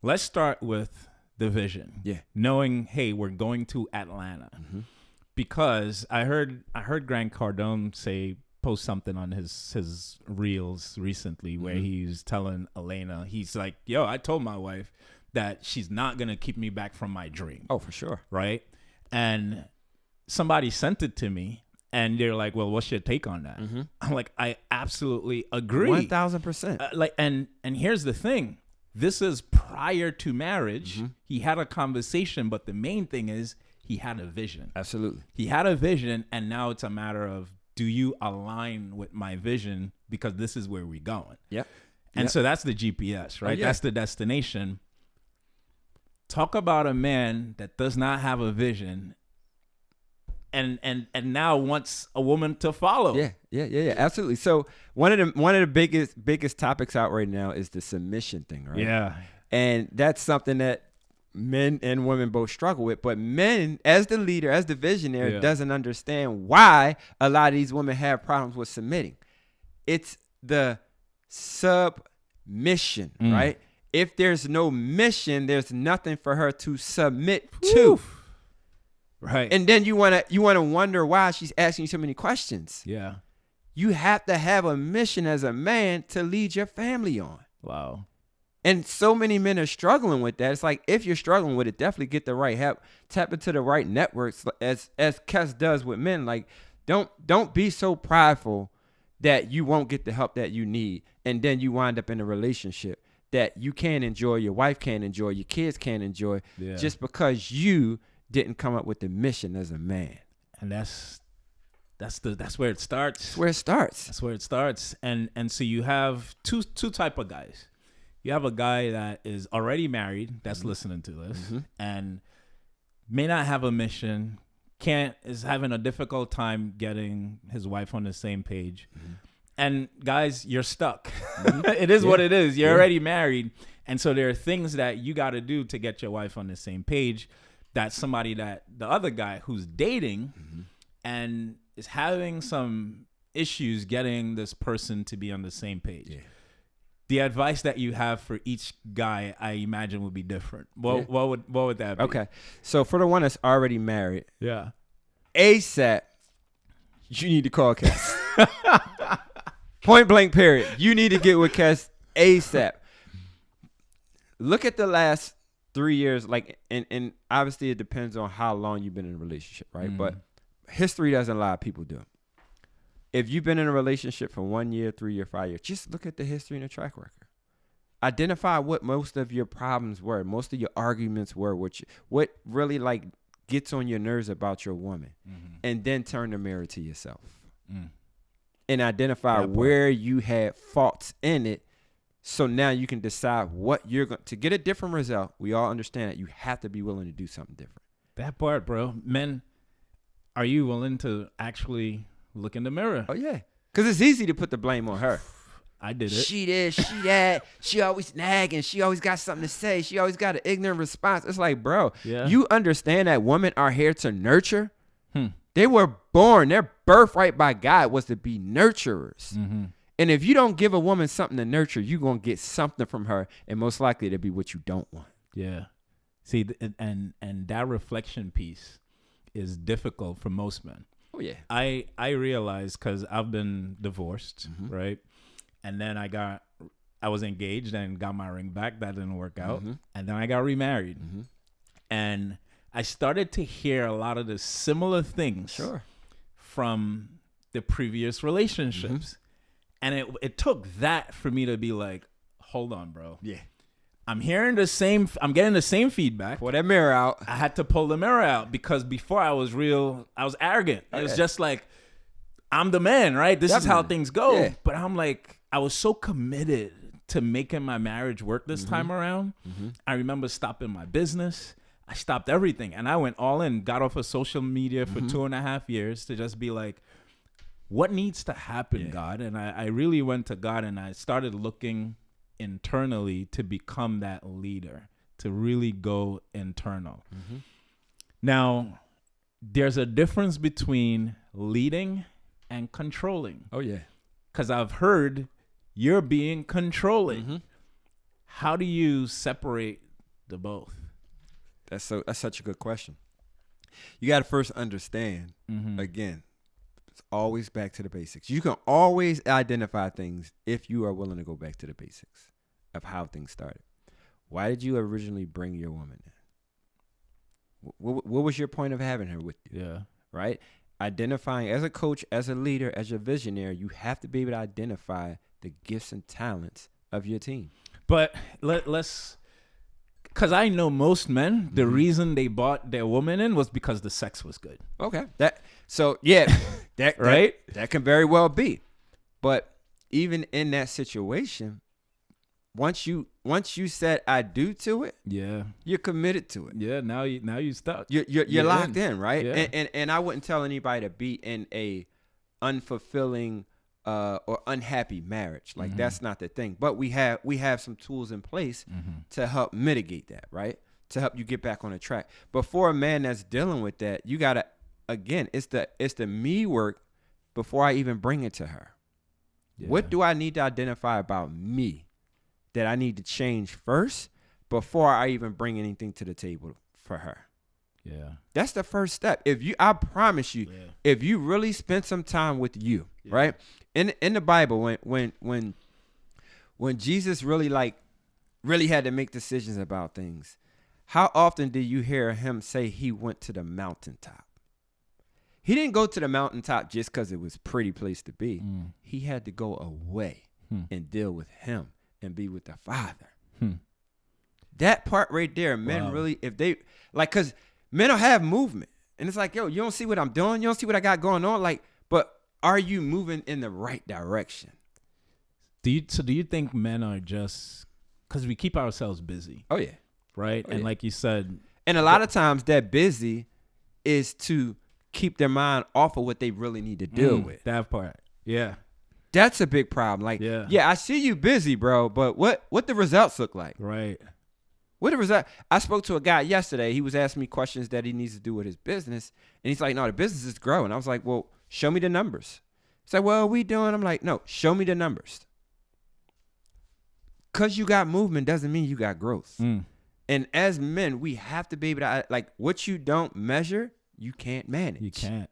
Let's start with the vision. Yeah. Knowing, hey, we're going to Atlanta. Because I heard Grant Cardone post something on his reels recently where he's telling Elena, he's like, yo, I told my wife that she's not gonna keep me back from my dream. Oh, for sure. Right. And somebody sent it to me and they're like, well, what's your take on that? I'm like, I absolutely agree. 1000%. And here's the thing. This is prior to marriage. He had a conversation, but the main thing is he had a vision. Absolutely. He had a vision, and now it's a matter of, do you align with my vision? Because this is where we're going. Yep. And so that's the GPS, right? Oh, yeah. That's the destination. Talk about a man that does not have a vision and now wants a woman to follow. Yeah. Absolutely. So one of the biggest topics out right now is the submission thing, right? Yeah. And that's something that men and women both struggle with. But men, as the leader, as the visionary, doesn't understand why a lot of these women have problems with submitting. It's the submission, right? If there's no mission, there's nothing for her to submit to. Right. And then you wanna wonder why she's asking you so many questions. Yeah. You have to have a mission as a man to lead your family on. Wow. And so many men are struggling with that. It's like, if you're struggling with it, definitely get the right help. Tap into the right networks, as Kes does with men. Like, don't be so prideful that you won't get the help that you need, and then you wind up in a relationship that you can't enjoy, your wife can't enjoy, your kids can't enjoy, just because you didn't come up with the mission as a man. And that's where it starts. That's where it starts. That's where it starts. And so you have two type of guys. You have a guy that is already married that's listening to this and may not have a mission, is having a difficult time getting his wife on the same page. And guys, you're stuck. It is what it is. You're already married. And so there are things that you got to do to get your wife on the same page. That's somebody that the other guy who's dating and is having some issues getting this person to be on the same page. Yeah. The advice that you have for each guy, I imagine, would be different. What would that be? Okay. So for the one that's already married, ASAP, you need to call Kes. Point blank, period. You need to get with Kes ASAP. Look at the last 3 years, like, and obviously it depends on how long you've been in a relationship, right? But history doesn't lie, people do. If you've been in a relationship for 1 year, 3 year, 5 years, just look at the history and the track record. Identify what most of your problems were, most of your arguments were, what really like gets on your nerves about your woman, and then turn the mirror to yourself and identify where you had faults in it. So now you can decide what you're going to get a different result. We all understand that you have to be willing to do something different. That part, bro. Men, are you willing to actually look in the mirror? Oh, yeah. Because it's easy to put the blame on her. I did it. She this, she that. She always nagging. She always got something to say. She always got an ignorant response. It's like, bro, you understand that women are here to nurture? They were born. Their birthright by God was to be nurturers. And if you don't give a woman something to nurture, you're going to get something from her, and most likely to be what you don't want. Yeah. See, and that reflection piece is difficult for most men. Oh, yeah. I realize, because I've been divorced, right? And then I was engaged and got my ring back. That didn't work out. And then I got remarried. And I started to hear a lot of the similar things from the previous relationships. And it took that for me to be like, hold on, bro. Yeah. I'm getting the same feedback. Pull that mirror out. I had to pull the mirror out, because before I was arrogant. It was just like, I'm the man, right? This is how things go. Yeah. But I'm like, I was so committed to making my marriage work this time around. I remember stopping my business. I stopped everything. And I went all in, got off of social media for 2.5 years to just be like, what needs to happen, God? And I really went to God, and I started looking internally to become that leader, to really go internal. Now, there's a difference between leading and controlling. Oh, yeah. Because I've heard you're being controlling. How do you separate The both. That's such a good question. You got to first understand, again, it's always back to the basics. You can always identify things if you are willing to go back to the basics of how things started. Why did you originally bring your woman in? What was your point of having her with you? Yeah. Right? Identifying as a coach, as a leader, as a visionary, you have to be able to identify the gifts and talents of your team. But let's, because I know most men, the reason they bought their woman in was because the sex was good. Okay. That right? That can very well be. But even in that situation, once you said I do to it, yeah, you're committed to it. Yeah, now you stuck. You're locked in, right? Yeah. And I wouldn't tell anybody to be in a unfulfilling or unhappy marriage. Like that's not the thing. But we have some tools in place to help mitigate that, right? To help you get back on the track. But for a man that's dealing with that, you gotta, again, it's the me work before I even bring it to her. Yeah. What do I need to identify about me that I need to change first before I even bring anything to the table for her? Yeah. That's the first step. I promise you, if you really spend some time with you, right? In the Bible, when Jesus really had to make decisions about things, how often do you hear him say he went to the mountaintop? He didn't go to the mountaintop just because it was a pretty place to be. He had to go away and deal with him and be with the Father. That part right there, men really, if they, like, because men will have movement. And it's like, yo, you don't see what I'm doing? You don't see what I got going on? Like, but are you moving in the right direction? Do you think men are just, because we keep ourselves busy? Oh, yeah. Right? And like you said. And a lot of times that busy is to keep their mind off of what they really need to deal with. That part. Yeah. That's a big problem. Like, yeah, I see you busy, bro, but what the results look like? Right. What the result? I spoke to a guy yesterday. He was asking me questions that he needs to do with his business. And he's like, no, the business is growing. I was like, well, show me the numbers. He's like, well, we doing? I'm like, no, show me the numbers. Because you got movement doesn't mean you got growth. And as men, we have to be able to, like, what you don't measure, you can't manage. You can't.